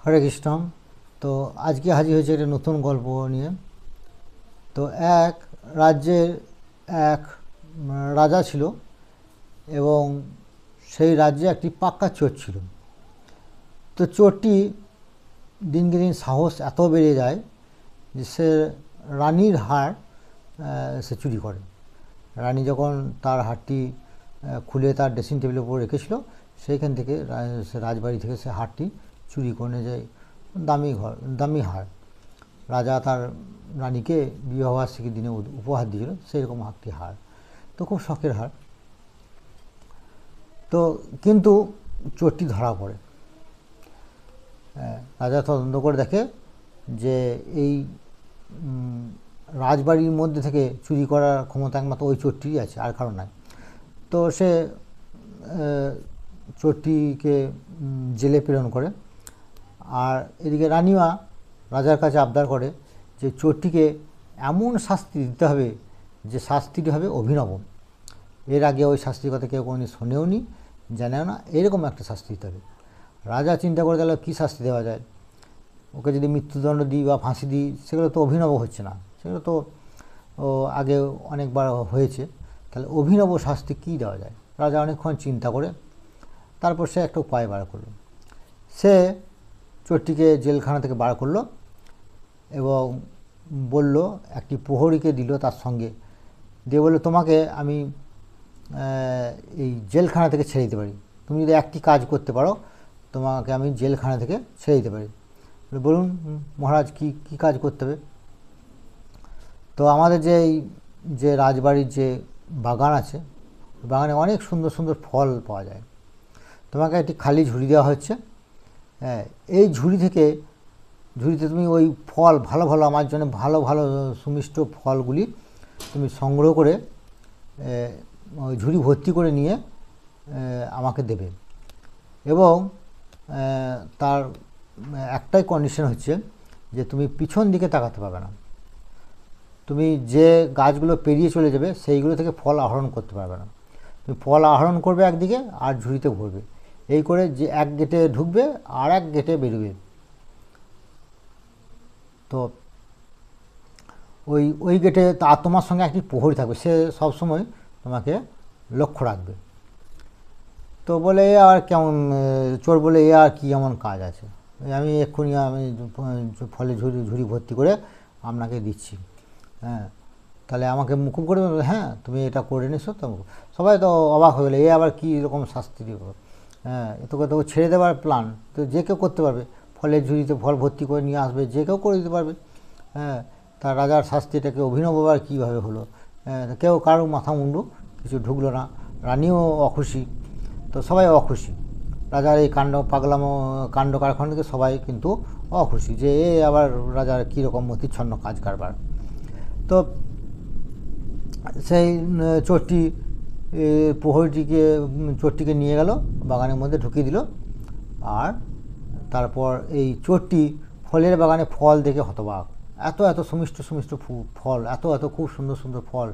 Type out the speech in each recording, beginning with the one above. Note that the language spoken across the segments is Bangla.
হরে কৃষ্ণ। তো আজকে হাজির হয়েছে একটা নতুন গল্প নিয়ে। তো এক রাজ্যের এক রাজা ছিল এবং সেই রাজ্যে একটি পাক্কা চোর ছিল। তো চোরটি দিনকে দিন সাহস এত বেড়ে যায় যে সে রানীর হাড় সে চুরি করে। রানী যখন তার হাড়টি খুলে তার ড্রেসিং টেবিলের উপর রেখেছিল, সেইখান থেকে সে রাজবাড়ি থেকে সে হাড়টি চুরি করে নিয়ে যায়। দামি হাড়। রাজা তার রানীকে বিবাহবার্ষিকীর দিনে উপহার দিয়েছিল, সেইরকম একটি হাড়। তো খুব শখের হাড়। তো কিন্তু চোরটি ধরা পড়ে। রাজা তদন্ত করে দেখে যে এই রাজবাড়ির মধ্যে থেকে চুরি করার ক্ষমতা একমাত্র ওই চোরটিরই আছে, আর কারণ নাই। তো সে চোরটিকে জেলে প্রেরণ করে। আর এদিকে রানীমা রাজার কাছে আবদার করে যে চোরটিকে এমন শাস্তি দিতে হবে যে শাস্তিটি হবে অভিনব। এর আগে ওই শাস্তির কথা কেউ কোনোদিন শোনেও নি, জানেও না। এরকম একটা শাস্তি দিতে হবে। রাজা চিন্তা করে তাহলে কী শাস্তি দেওয়া যায়। ওকে যদি মৃত্যুদণ্ড দিই বা ফাঁসি দিই, সেগুলো তো অভিনব হচ্ছে না, সেগুলো তো আগে অনেকবার হয়েছে। তাহলে অভিনব শাস্তি কী দেওয়া যায়। রাজা অনেকক্ষণ চিন্তা করে তারপর সে একটা উপায় বার করল। সে চোরটিকে জেলখানা থেকে বার করলো এবং বলল, একটি প্রহরীকে দিল তার সঙ্গে, দিয়ে বলল, তোমাকে আমি এই জেলখানা থেকে ছেড়ে দিতে পারি। তুমি যদি একটি কাজ করতে পারো, তোমাকে আমি জেলখানা থেকে ছেড়ে দিতে পারি। বলুন মহারাজ, কি কাজ করতে হবে? তো আমাদের যে রাজবাড়ির যে বাগান আছে, বাগানে অনেক সুন্দর সুন্দর ফল পাওয়া যায়। তোমাকে একটি খালি ঝুড়ি দেওয়া হচ্ছে। হ্যাঁ, এই ঝুড়িতে তুমি ওই ফল ভালো ভালো, আমার জন্য ভালো ভালো সুমিষ্ট ফলগুলি তুমি সংগ্রহ করে ওই ঝুড়ি ভর্তি করে নিয়ে আমাকে দেবে। এবং তার একটাই কন্ডিশন হচ্ছে যে তুমি পিছন দিকে তাকাতে পারবে না। তুমি যে গাছগুলো পেরিয়ে চলে যাবে সেইগুলো থেকে ফল আহরণ করতে পারবে না। তুমি ফল আহরণ করবে একদিকে আর ঝুড়িতে ভরবে, এই করে যে এক গেটে ঢুকবে আর এক গেটে বেরোবে। তো ওই গেটে তোমার সঙ্গে একটি প্রহরী থাকবে, সে সবসময় তোমাকে লক্ষ্য রাখবে। তো বলে, এ আর কেমন, চোর বলে, এ আর কি এমন কাজ আছে, আমি এক্ষুনি ফলে ঝুড়ি ভর্তি করে আপনাকে দিচ্ছি। হ্যাঁ, তাহলে আমাকে মুকুব করে দেবে। হ্যাঁ, তুমি এটা করে নিছো। তো সবাই তো অবাক হয়ে গেলে, এ আবার কী রকম শাস্তি দিব। হ্যাঁ, তোকে ছেড়ে দেওয়ার প্ল্যান তো যে কেউ করতে পারবে। ফলের ঝুড়িতে ফল ভর্তি করে নিয়ে আসবে, যে কেউ করে দিতে পারবে। হ্যাঁ, তার রাজার শাস্তিটাকে অভিনব আবার কীভাবে হলো। কেউ কারো মাথা মুন্ডু কিছু ঢুকলো না। রানীও অখুশি। তো সবাই অখুশি। রাজার এই কাণ্ড কারখানা থেকে সবাই কিন্তু অখুশি যে এ আবার রাজার কীরকম মতিচ্ছন্ন কাজ কারবার। তো সেই চোরটিকে নিয়ে গেল, বাগানের মধ্যে ঢুকিয়ে দিল। আর তারপর এই চোরটি ফলের বাগানে ফল দেখে হতবাক। এত এত সুমিষ্ট সুমিষ্ট ফল, এত এত খুব সুন্দর সুন্দর ফল,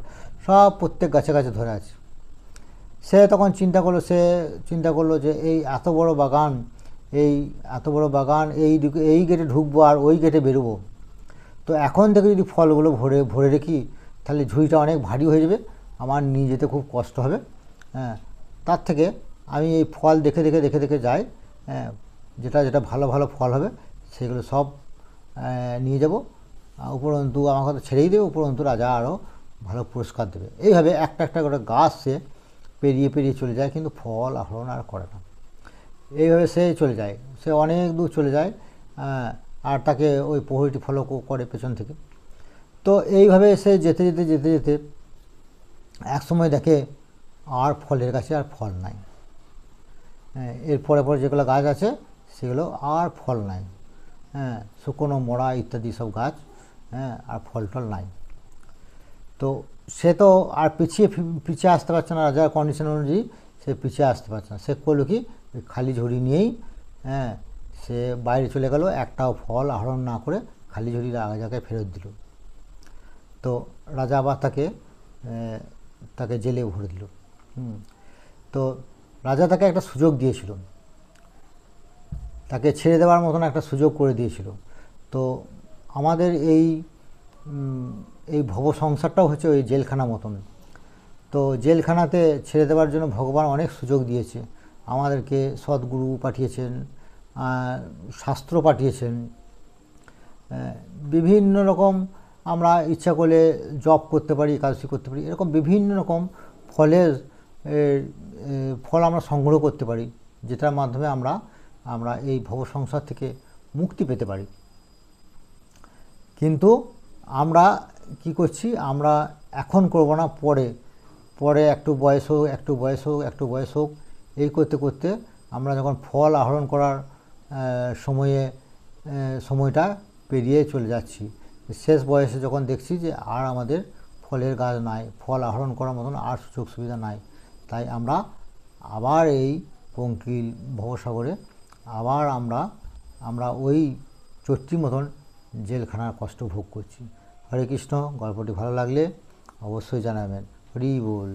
সব প্রত্যেক গাছে গাছে ধরে আছে। সে তখন চিন্তা করলো যে এই এত বড় বাগান, এই গেটে ঢুকবো আর ওই গেটে বেরোবো। তো এখন থেকে যদি ফলগুলো ভরে রেখি, তাহলে ঝুড়িটা অনেক ভারী হয়ে যাবে, আমার নিয়ে যেতে খুব কষ্ট হবে। হ্যাঁ, তার থেকে আমি এই ফল দেখে দেখে দেখে দেখে যাই। হ্যাঁ, যেটা ভালো ভালো ফল হবে সেগুলো সব নিয়ে যাব। উপরন্তু আমাকে তো ছেড়েই দেবে, উপরন্তু রাজা আরও ভালো পুরস্কার দেবে। এইভাবে একটা একটা করে গাছ সে পেরিয়ে পেরিয়ে চলে যায়, কিন্তু ফল আহরণ আর করে না। এইভাবে সে চলে যায়, সে অনেক দূর চলে যায়। আর তাকে ওই প্রহরীটি ফলো করে পেছন থেকে। তো এইভাবে সে যেতে যেতে যেতে যেতে এক সময় দেখে আর ফলের গাছে আর ফল নাই। এর পরে যেগুলো গাছ আছে সেগুলো আর ফল নাই। হ্যাঁ, শুকনো মোড়া ইত্যাদি সব গাছ। হ্যাঁ, আর ফল টল নাই। তো সে তো আর পিছিয়ে আসতে পারছে না। রাজার কন্ডিশন অনুযায়ী সে পিছিয়ে আসতে পারছে না। সে করলো কি, খালি ঝুড়ি নিয়েই সে বাইরে চলে গেল, একটাও ফল আহরণ না করে খালি ঝুড়ি রাজাকে ফেরত দিল। তো রাজা আবার তাকে জেলে ভরে দিল। তো রাজা তাকে একটা সুযোগ দিয়েছিল তাকে ছেড়ে দেওয়ার মতন একটা সুযোগ করে দিয়েছিল। তো আমাদের এই ভব সংসারটাও হচ্ছে ওই জেলখানা মতন। তো জেলখানাতে ছেড়ে দেওয়ার জন্য ভগবান অনেক সুযোগ দিয়েছে আমাদেরকে। সদ্গুরু পাঠিয়েছেন, শাস্ত্র পাঠিয়েছেন, বিভিন্ন রকম আমরা ইচ্ছা করলে জপ করতে পারি, একাদশী করতে পারি, এরকম বিভিন্ন রকম ফল আমরা সংগ্রহ করতে পারি, যেটার মাধ্যমে আমরা এই ভব সংসার থেকে মুক্তি পেতে পারি। কিন্তু আমরা কি করছি, আমরা এখন করব না, পরে একটু বয়স হোক এই করতে করতে আমরা যখন ফল আহরণ করার সময়টা পেরিয়ে চলে যাচ্ছি, শেষ বয়সে যখন দেখছি যে আর আমাদের ফলের গাছ নাই, ফল আহরণ করার মতন আর সুযোগ সুবিধা নাই, তাই আমরা আবার এই পঙ্কিল ভবসাগরে আবার আমরা ওই চট্টির মতন জেলখানার কষ্ট ভোগ করছি। হরে কৃষ্ণ। গল্পটি ভালো লাগলে অবশ্যই জানাবেন। হরি বল।